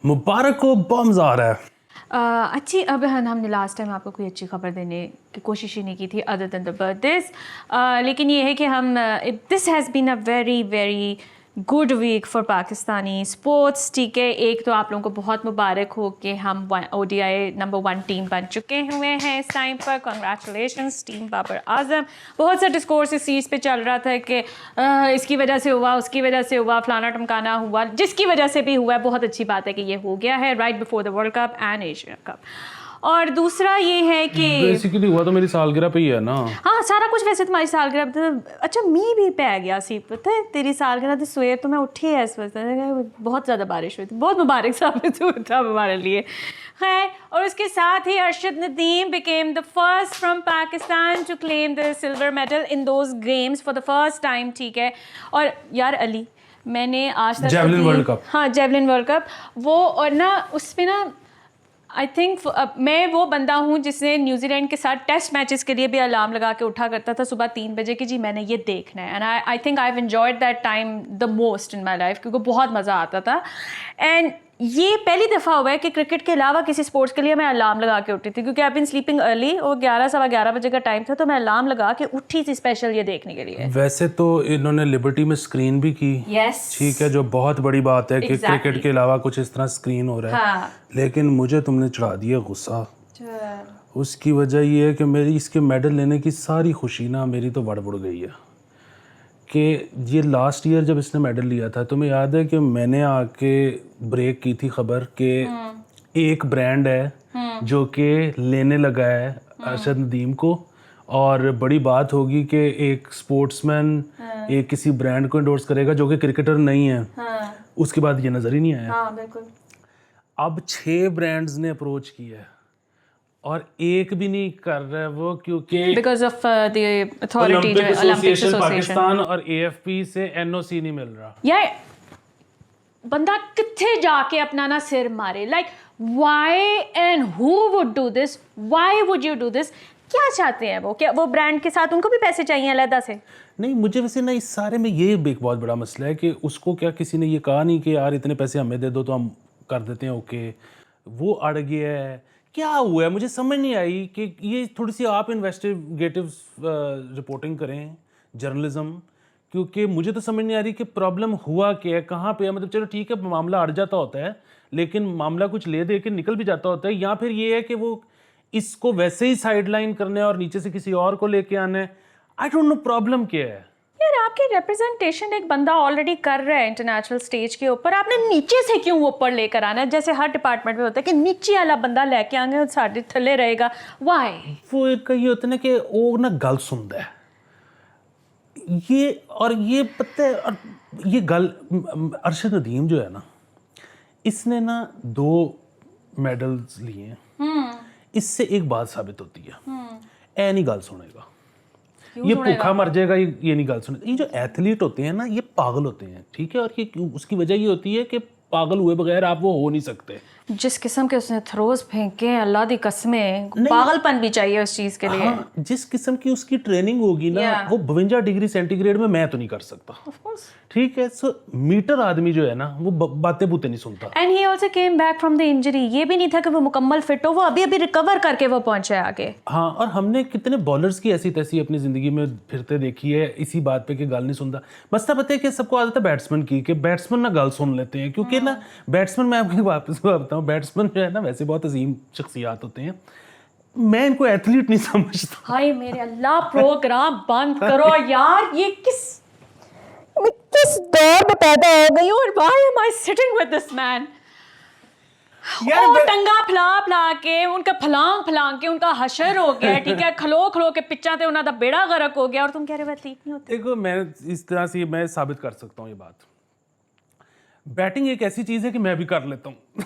मुबारक हो, बॉम्ब्स आ रहा है। अच्छी अब हमने लास्ट टाइम आपको कोई अच्छी खबर देने की कोशिश ही नहीं की थी अदर देन द बर्थडेज, लेकिन ये है कि हम this has been a very very good week for Pakistani sports. ठीक है, एक तो आप लोगों को बहुत मुबारक हो कि हम ODI नंबर 1 टीम बन चुके हुए हैं इस टाइम पर। Congratulations team Babar Azam. बहुत सा डिस्कोर्स इस चीज़ पे चल रहा था कि इसकी वजह से हुआ, उसकी वजह से हुआ, फलाना टमकाना हुआ, जिसकी वजह से भी हुआ है। बहुत अच्छी बात है कि ये हो गया है right before the world cup and Asia cup. और दूसरा ये है कि बेसिकली हुआ तो मेरी सालगिरह पे ही है ना। हाँ, सारा कुछ वैसे तुम्हारी सालगिरह। अच्छा, मी भी पै गया सी, पता है तेरी सालगिरह तो सवेर तो मैं उठी है इस वक्त, बहुत ज़्यादा बारिश हुई थी, बहुत मुबारक साबित हुआ था हमारे लिए। है, और उसके साथ ही Arshad Nadeem became the first from Pakistan to claim the silver medal in those games for the first time। ठीक है, और यार अली, मैंने आज तक जेवलिन वर्ल्ड कप, हाँ जेवलिन वर्ल्ड कप वो, और ना उसमें ना आई थिंक मैं वो बंदा हूँ जिसने न्यूजीलैंड के साथ टेस्ट मैचेस के लिए भी अलार्म लगा के उठा करता था सुबह 3 बजे कि जी मैंने ये देखना है। And I think I have enjoyed that time the most in my life, क्योंकि बहुत मज़ा आता था। एंड ये पहली दफ़ा हुआ है कि क्रिकेट के अलावा किसी स्पोर्ट्स के लिए मैं अलार्म लगा के उठी थी, क्योंकि आई बीन स्लीपिंग अर्ली और 11 सवा 11 बजे का टाइम था, तो मैं अलार्म लगा के उठी थी स्पेशल ये देखने के लिए। वैसे तो इन्होंने लिबर्टी में स्क्रीन भी की, ठीक है, जो बहुत बड़ी बात है कि क्रिकेट के अलावा कुछ इस तरह स्क्रीन हो रहा है। लेकिन मुझे तुमने चढ़ा दिया गुस्सा। उसकी वजह ये है कि मेरी इसके मेडल लेने की सारी खुशी ना मेरी तो बढ़ गई है कि ये लास्ट ईयर जब इसने मेडल लिया था, तुम्हें याद है कि मैंने आके ब्रेक की थी खबर कि एक ब्रांड है जो कि लेने लगा है अरशद नदीम को, और बड़ी बात होगी कि एक स्पोर्ट्समैन एक किसी ब्रांड को एंडोर्स करेगा जो कि क्रिकेटर नहीं है। उसके बाद ये नज़र ही नहीं आया। बिल्कुल। अब 6 ब्रांड्स ने अप्रोच किया है और एक भी नहीं कर रहा है वो, क्योंकि बिकॉज ऑफ द अथॉरिटी जो ओलंपिक एसोसिएशन पाकिस्तान और AFP से NOC नहीं मिल रहा। यार बंदा किथे जाके अपना ना सिर मारे, like why and who would do this, why would you do this? क्या चाहते हैं वो? क्या वो ब्रांड के साथ उनको भी पैसे चाहिए अलग से? नहीं, मुझे वैसे ना इस सारे में ये एक बहुत बड़ा मसला है कि उसको क्या किसी ने ये कहा नहीं कि यार इतने पैसे हमें दे दो तो हम कर देते हैं, ओके, वो अड़ गया है। क्या हुआ है मुझे समझ नहीं आई कि ये थोड़ी सी आप इन्वेस्टिगेटिव रिपोर्टिंग करें, जर्नलिज्म, क्योंकि मुझे तो समझ नहीं आ रही कि प्रॉब्लम हुआ क्या है, कहाँ पे है। मतलब चलो ठीक है, मामला अड़ जाता होता है, लेकिन मामला कुछ ले दे के निकल भी जाता होता है, या फिर ये है कि वो इसको वैसे ही साइडलाइन करने और नीचे से किसी और को लेके आना है। आई डोंट नो प्रॉब्लम क्या है। यार आपकी रिप्रेजेंटेशन एक बंदा ऑलरेडी कर रहा है इंटरनेशनल स्टेज के ऊपर, आपने नीचे से क्यों ऊपर लेकर आना है? जैसे हर डिपार्टमेंट में होता है कि नीचे वाला बंदा लेके आएंगे और साढ़े थल्ले रहेगा। वाई? वो एक ये होता है ना कि वो ना गल सुनता है ये, और ये पता है, और ये गल अरशद नदीम जो है ना, इसने ना 2 मेडल्स लिए हैं। इससे एक बात साबित होती है, ए नहीं गल सुनेगा, ये भूखा मर जाएगा, ये नहीं गल सुनेगा। ये जो एथलीट होते हैं ना, ये पागल होते हैं, ठीक है, और ये उसकी वजह ये होती है कि पागल हुए बगैर आप वो हो नहीं सकते। जिस किस्म के उसने थ्रोज फेंके, अल्लाह दी कसमें, पागलपन भी चाहिए उस चीज के लिए। हाँ, जिस किस्म की उसकी ट्रेनिंग होगी ना, वो 52 डिग्री सेंटीग्रेड में मैं तो नहीं कर सकता। ठीक है, सो मीटर आदमी जो है ना, वो बातें बूते नहीं सुनता। And he also came back from the injury. ये भी नहीं था कि वो मुकम्मल फिट हो, वो अभी अभी रिकवर करके वो पहुंचा है आगे। हाँ, और हमने कितने बॉलर्स की ऐसी तैसी अपनी जिंदगी में फिरते देखी है इसी बात पे कि गल नहीं सुनता। मसला पता है कि सबको आदत है बैट्समैन की, कि बैट्समैन ना गल सुन लेते हैं, क्योंकि ना बैट्समैन, मैं आपको वापस बताऊँ, बैट्समैन जो है ना वैसे बहुत अजीम शख्सियात होते हैं, मैं इनको एथलीट नहीं समझता। हाय मेरे अल्लाह, प्रोग्राम बंद करो यार। ये मैं किस दौर में पैदा हो गई हूँ, और why am I sitting with this man? यार टंगा फला के, उनका फलांग के उनका हशर हो गया, ठीक है, खलो के पिच्चा ते उन्होंने बेड़ा गर्क हो गया, और तुम कह रहे हो एथलीट नहीं होते। देखो, मैं इस तरह से मैं साबित कर सकता हूँ ये बात। बैटिंग एक ऐसी चीज है कि मैं भी कर लेता हूँ।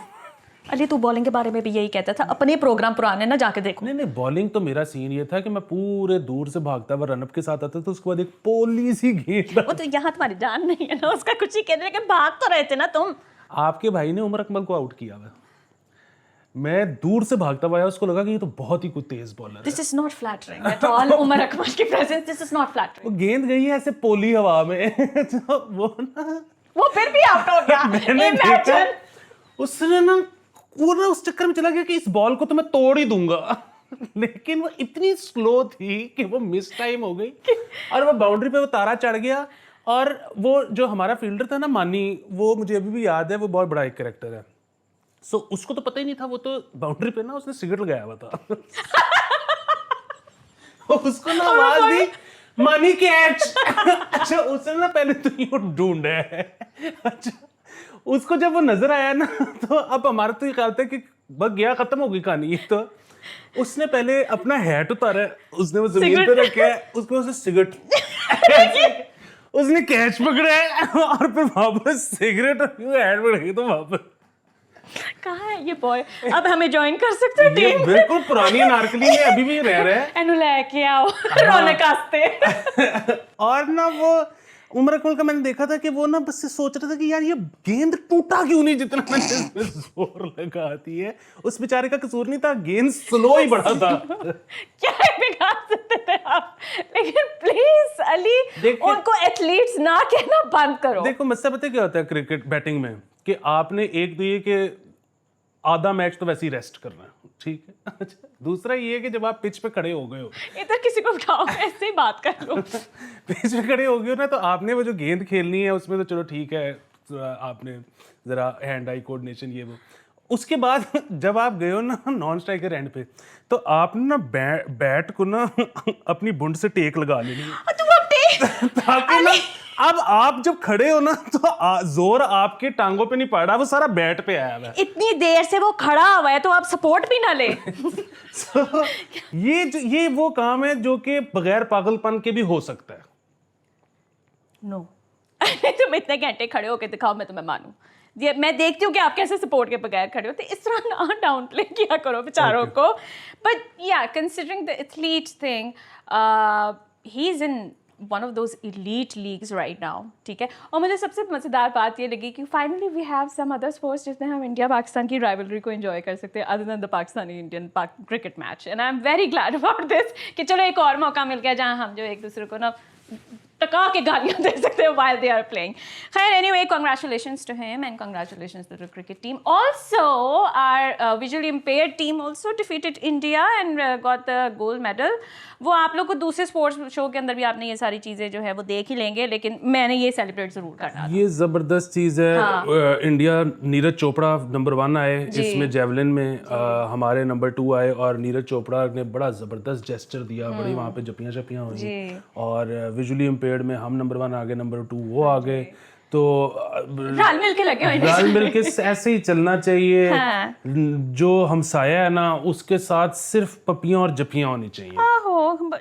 अली तू बॉलिंग के बारे में भी यही कहता था, अपने प्रोग्राम पुराने ना जाके देखो। नहीं, बॉलिंग तो मेरा सीन ये था कि मैं पूरे दूर से भागता हुआ रनअप के साथ आता था, उसके बाद एक पोली सी गेंद। वो तो यहाँ तुम्हारी जान नहीं है ना, उसका कुछ ही कहने लगे, भाग तो रहे थे ना तुम। आपके भाई ने उमर अकमल को आउट किया हुआ, मैं दूर से भागता हुआ आया, उसको लगा कि ये तो बहुत ही कुछ तेज बॉलर है। This is not flattering at all. Umar Akmal की presence, this is not flattering. वो गेंद गई है ऐसे पोली हवा में। तो वो ना, वो फिर भी आउट हो गया। मैंने देखा उसने ना वो ना उस चक्कर में चला गया कि इस बॉल को तो मैं तोड़ ही दूंगा लेकिन वो इतनी स्लो थी कि वो मिस टाइम हो गई और वो बाउंड्री पे वो तारा चढ़ गया। और वो जो हमारा फील्डर था ना मानी, वो मुझे अभी भी याद है, वो बहुत बड़ा एक कैरेक्टर है। सो उसको तो पता ही नहीं था, वो तो बाउंड्री पे ना उसने सिगरेट लगाया हुआ था उसको ना आवाज दी मानी कैच अच्छा उसने ना पहले तो ये ढूंढा है अच्छा उसको जब वो नजर आया ना तो अब हमारा तो ये ख्याल था कि बस गया, खत्म हो गई कहानी। तो उसने पहले अपना हैट उतारा, उसने वो जमीन पे रखा है, उसको उसने सिगरेट उसने कैच पकड़ा है और फिर वापस सिगरेट हैट पकड़ गई तो वापस। कहाँ है ये बॉय? अब हमें ज्वाइन कर सकते हैं टीम? बिल्कुल पुरानी अनारकली में अभी भी रह रहा है। एनु लेके आओ रौनक आस्ते। और ना वो उमर अकमल का मैंने देखा था कि वो ना बस से सोच रहा था कि यार ये गेंद टूटा क्यों नहीं जितना मैंने इसमें जोर लगाती है। उस बेचारे का कसूर नहीं था, गेंद स्लो ही बढ़ा था। क्या बिगाड़ सकते थे आप? लेकिन प्लीज अली उनको एथलीट्स ना कहना बंद करो। देखो मसला पता क्या होता है क्रिकेट बैटिंग में कि आपने एक तो ये कि आधा मैच तो वैसे ही रेस्ट करना है, ठीक है। अच्छा दूसरा ये है कि जब आप पिच पे खड़े हो गए हो, इधर किसी को उठाओ ऐसे ही बात कर लो पिच पे खड़े हो गए हो ना, तो आपने वो जो गेंद खेलनी है उसमें तो चलो ठीक है, आपने जरा हैंड आई कोऑर्डिनेशन ये वो। उसके बाद जब आप गए हो ना नॉन स्ट्राइकर एंड पे, तो आपने ना बैट को ना अपनी बुंड से टेक लगा लेनी है ताकि ना अब आप जब खड़े हो ना तो जोर आपके टांगों पे नहीं पड़ रहा, वो सारा बैट पे आया है। इतनी देर से वो खड़ा हुआ है तो आप सपोर्ट भी ना ले so, ये वो काम है जो कि बगैर पागलपन के भी हो सकता है। नो तुम इतने घंटे खड़े होके दिखाओ, मैं तुम्हें मानूं। ये मैं देखती हूँ कि आप कैसे सपोर्ट के बगैर खड़े होते, इस तरह ना डाउन प्ले किया करो बेचारों को। बट या considering the athlete thing, he is in one of those elite leagues right now, ठीक है। और मुझे सबसे मज़ेदार बात ये लगी कि finally we have some other sports जिसमें हम इंडिया पाकिस्तान की राइवलरी को एंजॉय कर सकते हैं other than the Pakistani Indian cricket match. And I am very glad about this कि चलो एक और मौका मिल गया जहाँ हम जो एक दूसरे को ना टका के गालियाँ दे सकते हैं while they are playing. खैर anyway, congratulations to him and congratulations to the cricket team. Also, our visually impaired team also defeated India and got the gold medal. वो आप लोग को दूसरे स्पोर्ट्स शो के अंदर भी आपने ये सारी चीज़ें जो है वो देख ही लेंगे, लेकिन मैंने ये सेलिब्रेट ज़रूर करना था। ये ज़बरदस्त चीज़ है। हाँ। इंडिया नीरज चोपड़ा नंबर 1 आए इसमें जेवलिन में, हमारे नंबर 2 आए और नीरज चोपड़ा ने बड़ा ज़बरदस्त जेस्चर दिया, बड़ी वहाँ पे जपियाँ शपियाँ हुई। और विजुअली इम्पेयर्ड में हम नंबर 1 आ गए, नंबर 2 वो आ गए। तो रल मिल के लगे हुए, रल मिल के ऐसे ही चलना चाहिए। हाँ। जो हमसाया है ना उसके साथ सिर्फ पपियाँ और जपियाँ होनी चाहिए।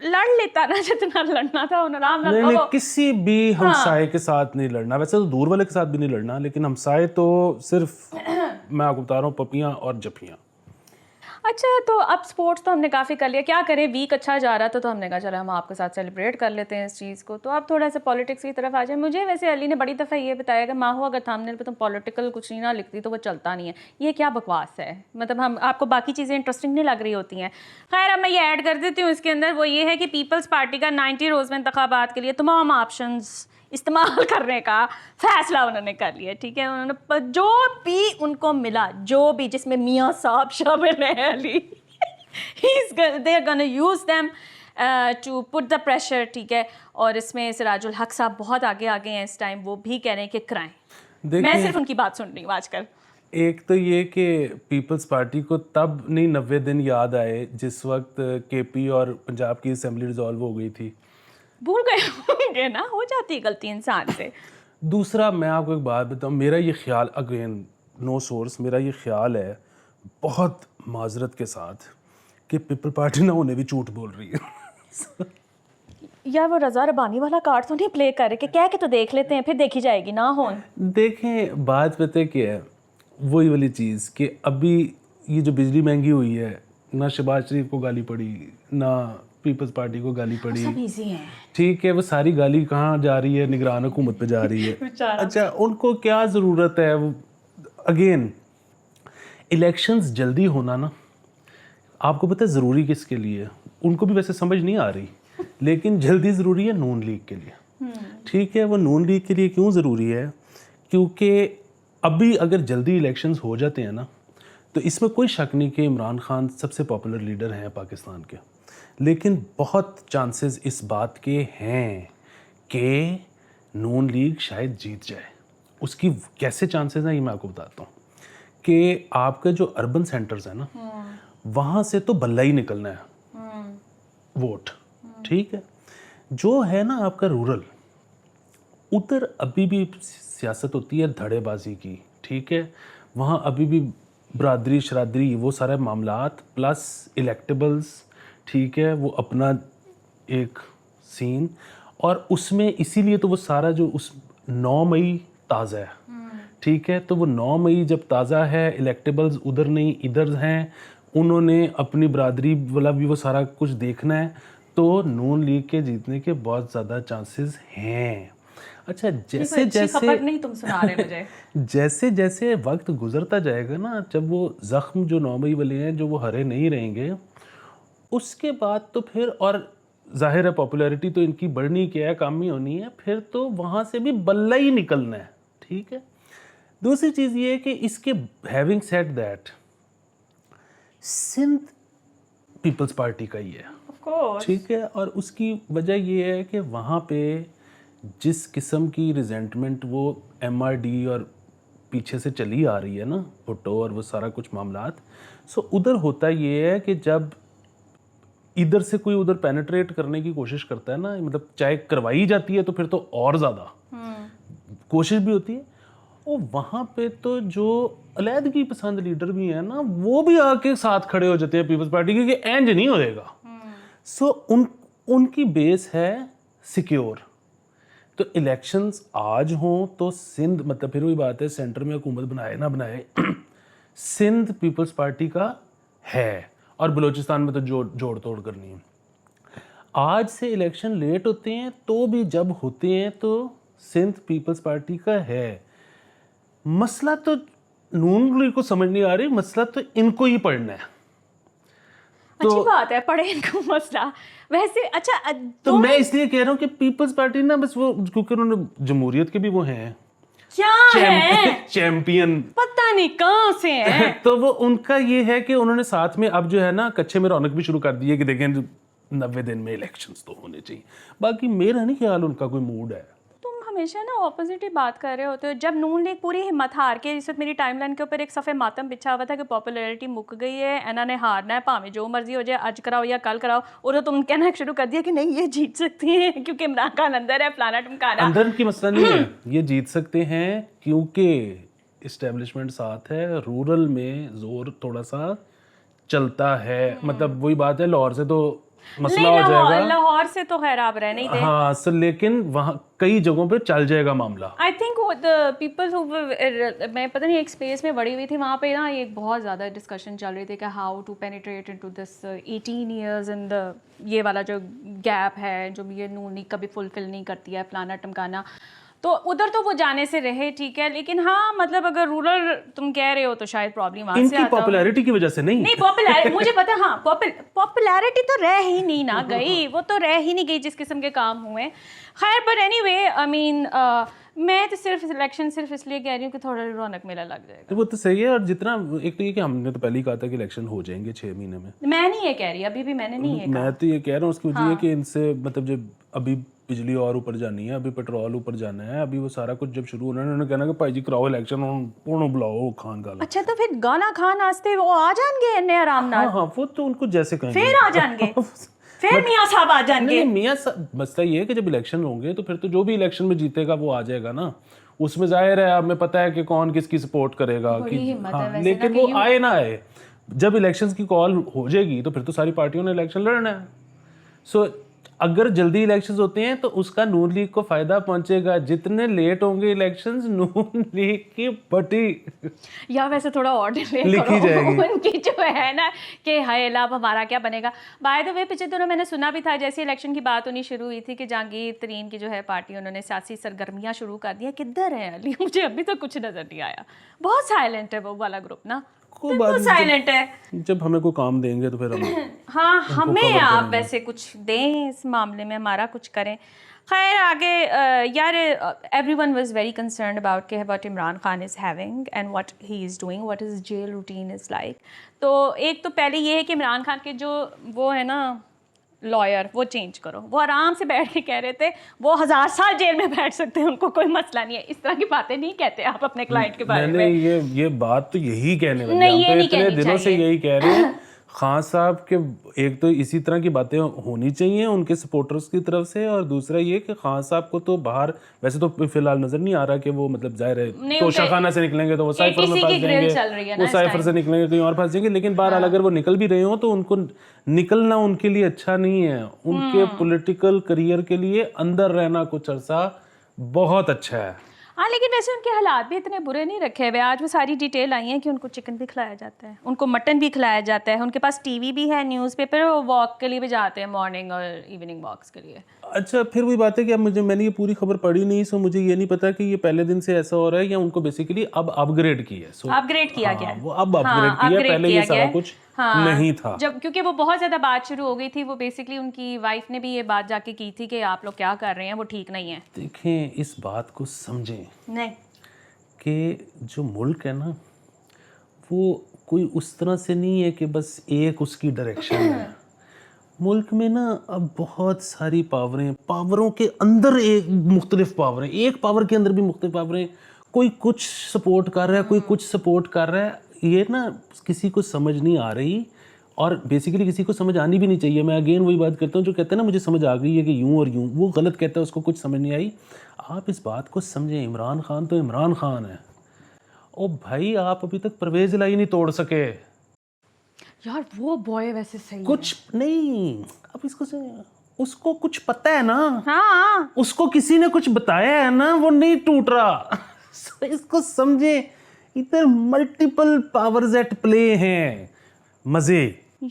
लड़ लेता ना जितना लड़ना था नहीं, किसी भी हमसाये के साथ नहीं लड़ना। वैसे तो दूर वाले के साथ भी नहीं लड़ना, लेकिन हमसाये तो सिर्फ मैं आपको बता रहा हूँ पपियाँ और जपियाँ। अच्छा तो अब स्पोर्ट्स तो हमने काफ़ी कर लिया, क्या करें, वीक अच्छा जा रहा था तो हमने कहा चलो हम आपके साथ सेलिब्रेट कर लेते हैं इस चीज़ को। तो अब थोड़ा सा पॉलिटिक्स की तरफ आ जाए। मुझे वैसे अली ने बड़ी दफ़ा ये बताया कि माहो अगर थंबनेल पे तुम पॉलिटिकल कुछ नहीं ना लिखती तो वो चलता नहीं है। ये क्या बकवास है? मतलब हम आपको बाकी चीज़ें इंटरेस्टिंग नहीं लग रही होती हैं। खैर अब मैं ये ऐड कर देती हूँ इसके अंदर, वो ये है कि पीपल्स पार्टी का 90 रोज़ में इंतखाबात के लिए तमाम ऑप्शंस इस्तेमाल करने का फैसला उन्होंने कर लिया, ठीक है। उन्होंने जो भी उनको मिला, जो भी जिसमें मियाँ साहब शामिल हैं Ali they are gonna use them to put the pressure, ठीक है। और इसमें सिराजुल हक साहब बहुत आगे आ गए हैं इस टाइम, वो भी कह रहे हैं कि कराएं। मैं सिर्फ उनकी बात सुन रही हूँ आजकल। एक तो ये कि पीपल्स पार्टी को तब नहीं 90 दिन याद आए जिस वक्त केपी और पंजाब की असेंबली रिजॉल्व हो गई थी। भूल गए होंगे ना, हो जाती है गलती इंसान से। दूसरा मैं आपको एक बात बताऊँ, मेरा ये ख्याल, अगेन नो सोर्स, मेरा ये ख्याल है बहुत माजरत के साथ कि पीपल पार्टी ना उन्हें भी झूठ बोल रही है। यार वो रज़ा रबानी वाला कार्ड तो नहीं प्ले कर रहे कि कह के तो देख लेते हैं फिर देखी जाएगी ना हो। देखें बात पता क्या है, वही वाली चीज़ कि अभी ये जो बिजली महंगी हुई है, ना शहबाज शरीफ को गाली पड़ी ना पीपल्स पार्टी को गाली पड़ी, सब इजी है, ठीक है। वो सारी गाली कहाँ जा रही है? निगरान हुकूमत पे जा रही है। अच्छा उनको क्या ज़रूरत है? अगेन इलेक्शंस जल्दी होना ना, आपको पता है ज़रूरी किसके लिए? उनको भी वैसे समझ नहीं आ रही, लेकिन जल्दी ज़रूरी है नून लीग के लिए, ठीक है। वो नून लीग के लिए क्यों ज़रूरी है? क्योंकि अभी अगर जल्दी इलेक्शंस हो जाते हैं ना, तो इसमें कोई शक नहीं कि इमरान खान सबसे पॉपुलर लीडर हैं पाकिस्तान के, लेकिन बहुत चांसेस इस बात के हैं कि नून लीग शायद जीत जाए। उसकी कैसे चांसेस हैं ये मैं आपको बताता हूँ कि आपके जो अर्बन सेंटर्स हैं ना, वहाँ से तो बल्ला ही निकलना है वोट, ठीक है। जो है ना आपका रूरल, उधर अभी भी सियासत होती है धड़ेबाजी की, ठीक है। वहाँ अभी भी बरादरी शरादरी वो सारे मामलात प्लस इलेक्टेबल्स, ठीक है, वो अपना एक सीन, और उसमें इसीलिए तो वो सारा जो उस 9 मई ताज़ा है, ठीक है। तो वो 9 मई जब ताज़ा है, इलेक्टेबल्स उधर नहीं इधर हैं, उन्होंने अपनी बरादरी वाला भी वो सारा कुछ देखना है, तो नून लीग के जीतने के बहुत ज़्यादा चांसेस हैं। अच्छा, जैसे जैसे नहीं तुम सुना रहे मुझे जैसे जैसे वक्त गुजरता जाएगा ना, जब वो ज़ख्म जो 9 मई वाले हैं जो वो हरे नहीं रहेंगे, उसके बाद तो फिर, और जाहिर है पॉपुलैरिटी तो इनकी बढ़नी क्या है, कम ही होनी है, फिर तो वहाँ से भी बल्ला ही निकलना है, ठीक है। दूसरी चीज़ ये है कि इसके having said that, Sindh peoples party का ही है, ठीक है, और उसकी वजह ये है कि वहाँ पे जिस किस्म की रिजेंटमेंट वो MRD और पीछे से चली आ रही है ना, भुट्टो और वो सारा कुछ मामलात, सो उधर होता ये है कि जब इधर से कोई उधर पेनिट्रेट करने की कोशिश करता है ना, मतलब चाहे करवाई जाती है तो फिर तो और ज़्यादा कोशिश भी होती है, और वहाँ पे तो जो अलहदगी पसंद लीडर भी हैं ना, वो भी आके साथ खड़े हो जाते हैं पीपल्स पार्टी के कि एंज नहीं होएगा। सो उनकी बेस है सिक्योर। तो इलेक्शंस आज हों तो सिंध, मतलब फिर वही बात है, सेंटर में हुकूमत बनाए ना बनाए, सिंध पीपल्स पार्टी का है, और बलूचिस्तान में तो जोड़ तोड़ करनी है। आज से इलेक्शन लेट होते हैं तो भी जब होते हैं तो सिंध पीपल्स पार्टी का है। मसला तो नून लीग को समझ नहीं आ रही, मसला तो इनको ही पढ़ना है। अच्छी बात है, पढ़े इनको मसला। वैसे अच्छा, तो मैं इसलिए कह रहा हूँ कि पीपल्स पार्टी ना, बस वो क्योंकि उन्होंने जमहूरियत के भी वो हैं क्या है चैंपियन, पता नहीं कहाँ से है तो वो उनका ये है कि उन्होंने साथ में अब जो है ना कच्चे में रौनक भी शुरू कर दी है कि देखें 90 दिन में इलेक्शंस तो होने चाहिए। बाकी मेरा नहीं ख्याल उनका कोई मूड है। तुम हमेशा ना ऑपोजिट ही बात कर रहे होते हो। जब नून लीग पूरी हिम्मत हार के, इस वक्त मेरी टाइमलाइन के ऊपर एक सफ़े मातम बिछा हुआ था कि पॉपुलैरिटी मुक गई है, इन्होंने हारना है, भाਵੇਂ जो मर्जी हो जाए, आज कराओ या कल कराओ, और तो तुम कहना शुरू कर दिया कि नहीं ये जीत सकती हैं क्योंकि इमरान खान अंदर है, फलाना टमकाना। अंदर की मसला नहीं है, ये जीत सकते हैं क्योंकि इस्टेब्लिशमेंट साथ है, रूरल में जोर थोड़ा सा चलता है। मतलब वही बात है, लाहौर से तो मसला हो जाएगा, लाहौर से तो खैर आप रह नहीं दे, हाँ सर, लेकिन वहाँ कई जगहों पे चल जाएगा मामला। I think the people who, मैं पता नहीं एक स्पेस में बड़ी हुई थी, वहाँ पे ना एक बहुत ज़्यादा डिस्कशन चल रही थी कि how to penetrate into this 18 years in the, ये वाला जो गैप है जो ये नून लीग कभी फुलफिल नहीं करती है, फलाना टमकाना। तो उधर तो वो जाने से रहे, ठीक है, लेकिन हाँ मतलब अगर रूरल तुम कह रहे हो तो शायद प्रॉब्लम वहाँ से आता है। इनकी पॉपुलैरिटी की वजह से नहीं पॉपुलैरिटी मुझे पता, हाँ पॉपुलैरिटी तो रह ही नहीं ना गई, वो तो रह ही नहीं गई जिस किस्म के काम हुए। खैर बट एनीवे, आई मीन मैं तो सिर्फ इलेक्शन सिर्फ इसलिए कह रही हूँ कि थोड़ा रौनक मेला लग जाएगा। वो तो सही है, और जितना एक तो ये कि हमने तो पहले ही कहा था कि इलेक्शन हो जाएंगे 6 महीने में। मैं नहीं ये कह रही, अभी भी मैंने नहीं ये कहा। मैं तो ये कह रहा हूँ उसकी वजह है कि इनसे मतलब जब अभी बिजली और ऊपर जानी है, अभी पेट्रोल ऊपर जाना है, अभी वो सारा कुछ जब शुरू होना है, उन्होंने कहना कि भाई जी कराओ इलेक्शन, उन्होंने बुलाओ खान गाला। अच्छा तो फिर गाना खान आस्ते वो आ जाएंगे इन्ने आराम नाल। हाँ वो तो उनको जैसे कहेंगे फिर आ जाएंगे फिर मियाँ साहब आ जाएंगे। मियाँ साहब, मसला ये है कि जब इलेक्शन होंगे तो फिर तो जो भी इलेक्शन में जीतेगा वो आ जाएगा ना, उसमें जाहिर है हमें पता है कि कौन किसकी सपोर्ट करेगा कि, हाँ, लेकिन वो आए ना आए, जब इलेक्शंस की कॉल हो जाएगी तो फिर तो सारी पार्टियों ने इलेक्शन लड़ना है। सो अगर जल्दी इलेक्शंस होते हैं तो उसका नून लीग को फायदा पहुंचेगा, जितने लेट होंगे इलेक्शंस नून लीग की पट्टी या वैसे थोड़ा और लिखी जाएगी उनकी जो है ना कि हाय लाभ हमारा क्या बनेगा। बाय द वे पिछले दिनों मैंने सुना भी था, जैसे इलेक्शन की बात होनी शुरू हुई थी कि जहांगीर तरीन की जो है पार्टी, उन्होंने सियासी सरगर्मियां शुरू कर दी। किधर है अली, मुझे अभी तो कुछ नजर नहीं आया, बहुत साइलेंट है वो वाला ग्रुप ना, साइलेंट है। जब हमें कोई काम देंगे तो फिर हम हाँ हमें आप वैसे कुछ दें इस मामले में, हमारा कुछ करें। खैर आगे यार everyone was very concerned about कि what Imran Khan is having and what he is doing, what his jail routine is like. तो एक तो पहले ये है कि इमरान खान के जो वो है ना लॉयर, वो चेंज करो. वो आराम से बैठ के कह रहे थे वो 1000 साल जेल में बैठ सकते हैं, उनको कोई मसला नहीं है. इस तरह की बातें नहीं कहते आप अपने क्लाइंट के बारे में. ये बात तो यही कहने वाले नहीं, हैं. ये हम तो इतने दिनों से यही कह रहे हैं खान साहब के. एक तो इसी तरह की बातें होनी चाहिए उनके सपोर्टर्स की तरफ से, और दूसरा ये कि खान साहब को तो बाहर वैसे तो फिलहाल नजर नहीं आ रहा कि वो मतलब जाहिर है तोशा खाना से निकलेंगे तो वो साइफर में फंस जाएंगे, वो साइफर से निकलेंगे कहीं और फंस जाएंगे. लेकिन बहरहाल अगर वो निकल भी रहे हो तो उनको निकलना उनके लिए अच्छा नहीं है. उनके पॉलिटिकल करियर के लिए अंदर रहना कुछ अरसा बहुत अच्छा है. हाँ, लेकिन वैसे उनके हालात भी इतने बुरे नहीं रखे हुए. आज वो सारी डिटेल आई है कि उनको चिकन भी खिलाया जाता है, उनको मटन भी खिलाया जाता है, उनके पास टीवी भी है, न्यूज़पेपर, वो वॉक के लिए भी जाते हैं, मॉर्निंग और इवनिंग वॉक्स के लिए. अच्छा, फिर वही बात है कि अब मैंने ये पूरी खबर पढ़ी नहीं, सो मुझे ये नहीं पता कि ये पहले दिन से ऐसा हो रहा है या उनको बेसिकली अब अपग्रेड किया है. अपग्रेड किया गया है, वो अब अपग्रेड किया, पहले ये सारा कुछ नहीं था. जब क्योंकि वो बहुत ज़्यादा बात शुरू हो गई थी, वो बेसिकली उनकी वाइफ ने भी ये बात जाके की थी कि आप लोग क्या कर रहे हैं, वो ठीक नहीं है. देखें, इस बात को समझें नहीं कि जो मुल्क है ना वो कोई उस तरह से नहीं है कि बस एक उसकी डायरेक्शन है. मुल्क में ना अब बहुत सारी पावरों के अंदर एक मुख्तलिफ पावरें, एक पावर के अंदर भी मुख्तलिफ पावरें. कोई कुछ सपोर्ट कर रहा है, कोई कुछ सपोर्ट कर रहा है. ये ना किसी को समझ नहीं आ रही, और बेसिकली किसी को समझ आनी भी नहीं चाहिए. मैं अगेन वही बात करता हूँ, जो कहते हैं ना मुझे समझ आ गई है कि यूं और यूं, वो गलत कहता है, उसको कुछ समझ नहीं आई. आप इस बात को समझें, इमरान खान तो इमरान खान है. ओ भाई, आप अभी तक परवेज इलाही नहीं तोड़ सके यार. वो बॉय वैसे सही कुछ नहीं. अब इसको उसको कुछ पता है ना. हाँ, उसको किसी ने कुछ बताया है ना, वो नहीं टूट रहा. इसको समझे, इधर मल्टीपल पावर्स एट प्ले हैं. मजे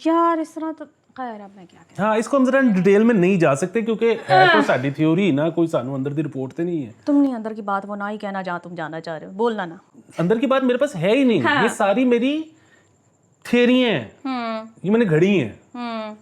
यार इस तरह तो खैर अब मैं क्या कहूं. हाँ, इसको हम जरा डिटेल में नहीं जा सकते क्योंकि है तो साडी थ्योरी ना, कोई सानू अंदर दी रिपोर्ट तो नहीं है. तुम नहीं अंदर की बात वो ना ही कहना जहाँ तुम जाना चाह रहे हो, बोलना ना. अंदर की बात मेरे पास है ही नहीं. ये सारी मेरी थियरी हैं, ये मैंने घड़ी हैं.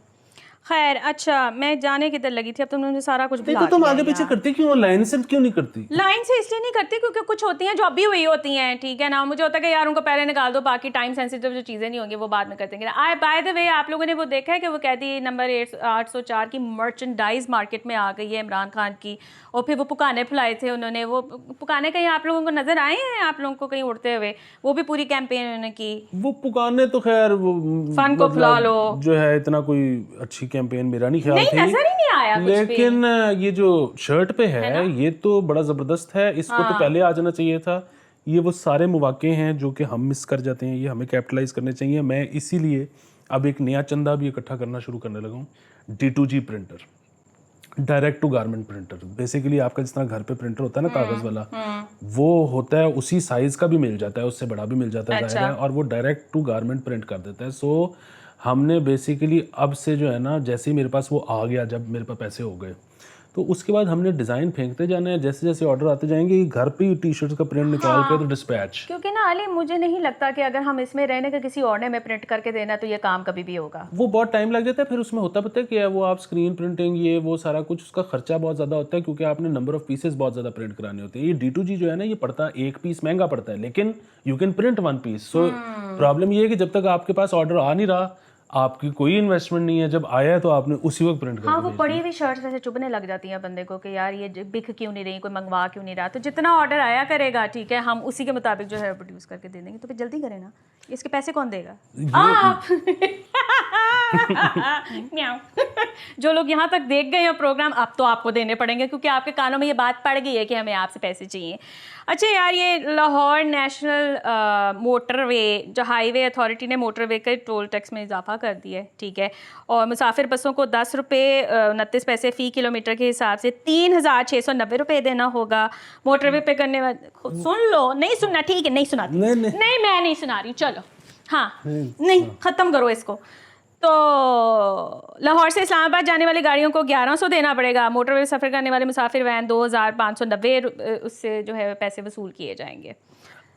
खैर अच्छा, मैं जाने किधर लगी थी, अब तुमने मुझे सारा कुछ तो तुम आगे पीछे करती क्यों, लाइन से क्यों नहीं करती? लाइन से इसलिए नहीं करती क्योंकि कुछ होती हैं जो अभी हुई होती हैं, ठीक है ना. मुझे होता है कि यार उनको पहले निकाल दो, बाकी टाइम सेंसिटिव जो चीज़ें नहीं होंगी वो बाद में कर देंगे. बाय द वे, आप लोगों ने वो देखा है कि वो कहती है नंबर 804 की मर्चेंडाइज मार्केट में आ गई है इमरान खान की, और फिर वो पुकाने फुलाए थे उन्होंने. वो पुकाने कहीं आप लोगों को नजर आए हैं, आप लोगों को कहीं उड़ते हुए? वो भी पूरी कैंपेन उन्होंने की. वो पुकाने तो खैर वो फन को फुला लो जो है, इतना कोई अच्छी कैंपेन मेरा नहीं ख्याल नहीं, नजर ही नहीं आया कुछ भी. लेकिन ये जो शर्ट पे है ये तो बड़ा जबरदस्त है. इसको तो पहले आ जाना चाहिए था. ये वो सारे मौके हैं जो कि हम मिस कर जाते हैं, ये हमें कैपिटलाइज करने चाहिए. मैं इसीलिए अब एक नया चंदा भी इकट्ठा करना शुरू करने लगा हूँ. D2G printer, direct to garment printer. Basically आपका जिस तरह घर पे प्रिंटर होता है ना कागज वाला, वो होता है, उसी साइज का भी मिल जाता है, उससे बड़ा भी मिल जाता है जाहिर है, और वो डायरेक्ट टू गारमेंट प्रिंट कर देता है. सो हमने बेसिकली अब से जो है ना, जैसे ही मेरे पास वो आ गया, जब मेरे पास पैसे हो गए, तो उसके बाद हमने डिज़ाइन फेंकते जाना है. जैसे जैसे ऑर्डर आते जाएंगे, घर पे ही टी-शर्ट्स का प्रिंट निकाल के तो डिस्पैच. क्योंकि ना अली, मुझे नहीं लगता कि अगर हम इसमें रहने का किसी और ने में प्रिंट करके देना तो ये काम कभी भी होगा. वो बहुत टाइम लग जाता है. फिर उसमें होता पता है क्या है, वो आप स्क्रीन प्रिंटिंग ये वो सारा कुछ, उसका खर्चा बहुत ज़्यादा होता है क्योंकि आपने नंबर ऑफ पीसेस बहुत ज़्यादा प्रिंट कराने होते हैं. ये D2G जो है ना, ये पड़ता है एक पीस महंगा पड़ता है, लेकिन you can print one piece. So problem ये है कि जब तक आपके पास ऑर्डर आ नहीं रहा, आपकी कोई इन्वेस्टमेंट नहीं है, जब आया है तो आपने उसी वक्त प्रिंट कर. हाँ, वो पड़ी हुई शर्ट्स वैसे चुभने लग जाती हैं बंदे को कि यार ये बिक क्यों नहीं रही, कोई मंगवा क्यों नहीं रहा. तो जितना ऑर्डर आया करेगा, ठीक है, हम उसी के मुताबिक जो है प्रोड्यूस करके दे देंगे. तो फिर जल्दी करें ना, इसके पैसे कौन देगा? आप. जो लोग यहाँ तक देख गए हैं प्रोग्राम, अब तो आपको देने पड़ेंगे क्योंकि आपके कानों में ये बात पड़ गई है कि हमें आपसे पैसे चाहिए. अच्छा यार, ये लाहौर नेशनल मोटरवे, जो हाईवे अथॉरिटी ने मोटरवे के टोल टैक्स में इजाफा कर दिया है, ठीक है, और मुसाफिर बसों को 10 रुपये 29 पैसे फ़ी किलोमीटर के हिसाब से 3690 रुपये देना होगा. मोटरवे पे करने वाले, सुन लो, नहीं सुनना, ठीक है, नहीं सुनाती, नहीं मैं नहीं सुना रही हूँ, चलो. हाँ, नहीं, ख़त्म करो इसको. तो लाहौर से इस्लामाबाद जाने वाली गाड़ियों को 1100 देना पड़ेगा. मोटरवे सफ़र करने वाले मुसाफिर वैन 2590 उससे जो है पैसे वसूल किए जाएंगे.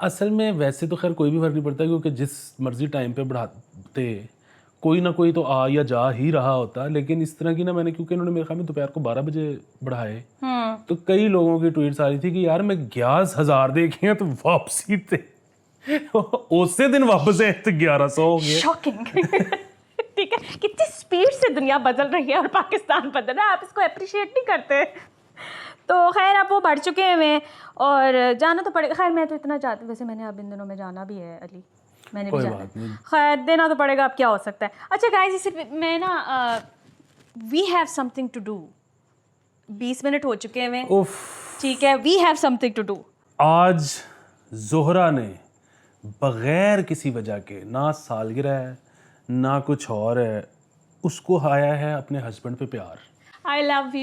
असल में वैसे तो खैर कोई भी फ़र्क नहीं पड़ता क्योंकि जिस मर्ज़ी टाइम पे बढ़ाते कोई ना कोई तो आ या जा ही रहा होता, लेकिन इस तरह की ना मैंने, क्योंकि इन्होंने मेरे ख्याल में दोपहर को 12 बजे बढ़ाए, तो कई लोगों की ट्वीट्स आ रही थी कि यार मैं 11,000 देखे हैं तो वापसी थे उसी दिन वापस है तो 1100 हो गए। शॉकिंग ठीक है, कितनी स्पीड से दुनिया बदल रही है और पाकिस्तान बदल रहा है, आप इसको अप्रिशिएट नहीं करते। तो खैर अब वो बढ़ चुके हैं और जाना तो पड़ेगा। खैर मैं तो इतना चाहती, वैसे मैंने अब इन दिनों में जाना भी है अली, मैंने भी जाना, खैर देना तो पड़ेगा, अब क्या हो सकता है। अच्छा गाइस, इसे मैं ना we have something to do, 20 minute हो चुके हैं, ठीक है, we have something to do. आज जोहरा ने बगैर किसी वजह के, ना सालगिरह है ना कुछ और है, उसको आया है अपने हस्बैंड पे प्यार। I love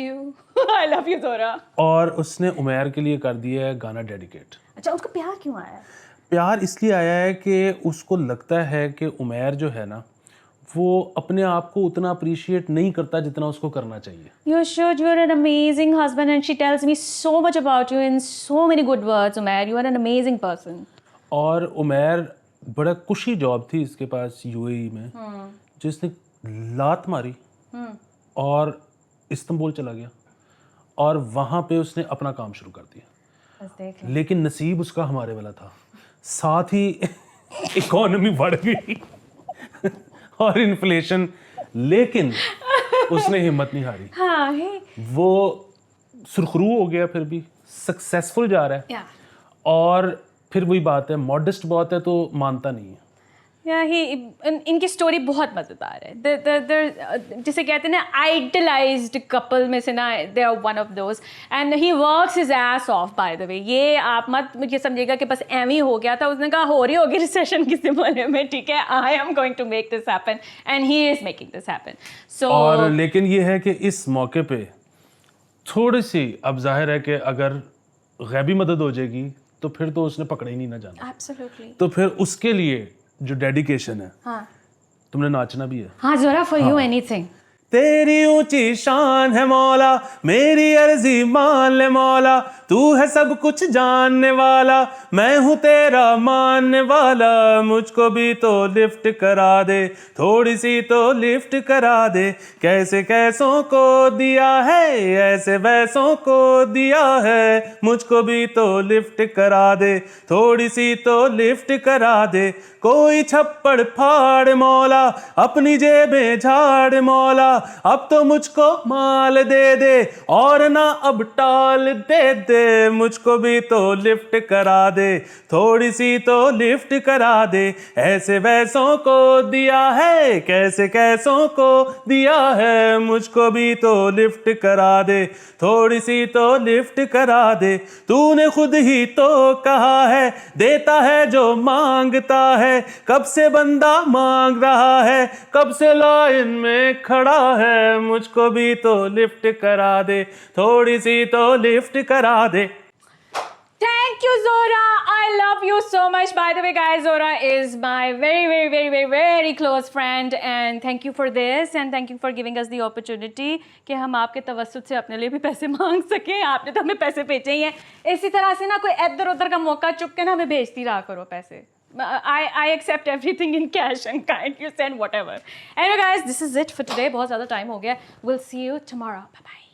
you Zohra. और उसने उमैर के लिए कर दिया है गाना डेडिकेट। अच्छा, उसको प्यार क्यों आया है? प्यार इसलिए आया है कि उसको लगता है कि उमैर जो है ना, वो अपने आप को उतना अप्रिशिएट नहीं करता जितना उसको करना चाहिए। You should. You're an amazing husband and she tells me so much about you in so many good words, Umair. You are an amazing person. और उमैर बड़ा कुशी जॉब थी इसके पास यूएई में, जिसने लात मारी और इस्तांबुल चला गया और वहाँ पे उसने अपना काम शुरू कर दिया। लेकिन नसीब उसका हमारे वाला था, साथ ही इकोनॉमी बढ़ गई और इन्फ्लेशन, लेकिन उसने हिम्मत नहीं हारी। हाँ, वो सुरखरू हो गया, फिर भी सक्सेसफुल जा रहा है। और फिर वही बात है, मॉडेस्ट बहुत है तो मानता नहीं है। इनकी स्टोरी बहुत मज़ेदार है। जिसे कहते हैं ना आइडलाइज्ड कपल में से ना, they are one of those and he works his ass off. By the way, ये आप मत मुझे समझिएगा कि बस एम ही हो गया था, उसने कहा हो रही होगी रिसेशन किसी महीने में, ठीक है, I am going to make this happen and he is making this happen. So और लेकिन ये है कि इस मौके पे थोड़ी सी, अब जाहिर है कि अगर गैबी मदद हो जाएगी तो फिर तो उसने पकड़े ही नहीं ना जाना। एब्सोल्युटली। तो फिर उसके लिए जो डेडिकेशन है, हाँ, तुमने नाचना भी है। हाँ जोरा, फॉर यू एनीथिंग। तेरी ऊंची शान है मौला, मेरी अर्जी मान ले मौला, तू है सब कुछ जानने वाला, मैं हूँ तेरा मानने वाला, मुझको भी तो लिफ्ट करा दे, थोड़ी सी तो लिफ्ट करा दे, कैसे कैसों को दिया है, ऐसे वैसों को दिया है, मुझको भी तो लिफ्ट करा दे, थोड़ी सी तो लिफ्ट करा दे, कोई छप्पड़ फाड़ मौला, अपनी जेबें झाड़ मौला, अब तो मुझको माल दे दे और ना अब टाल दे दे, मुझको भी तो लिफ्ट करा दे, थोड़ी सी तो लिफ्ट करा दे, ऐसे वैसों को दिया है, कैसे कैसों को दिया है, मुझको भी तो लिफ्ट करा दे, थोड़ी सी तो लिफ्ट करा दे, तूने खुद ही तो कहा है, देता है जो मांगता है, कब से बंदा मांग रहा है, कब से लाइन में खड़ा है, मुझको भी तो लिफ्ट करा दे, थोड़ी सी तो लिफ्ट करा दे। Thank you, Zora. I love you so much. By the way, guys, Zora is my very close friend, and thank you for this, and thank you for giving us the opportunity कि हम आपके तवस्सुत से अपने लिए भी पैसे मांग सकें। आपने तो हमें पैसे भेजे ही हैं, इसी तरह से ना कोई इधर उधर का मौका चुप के ना हमें भेजती रहा करो पैसे। I accept everything in cash and kind. You send whatever. Anyway, guys, this is it for today. बहुत ज़्यादा टाइम हो गया. We'll see you tomorrow. Bye bye.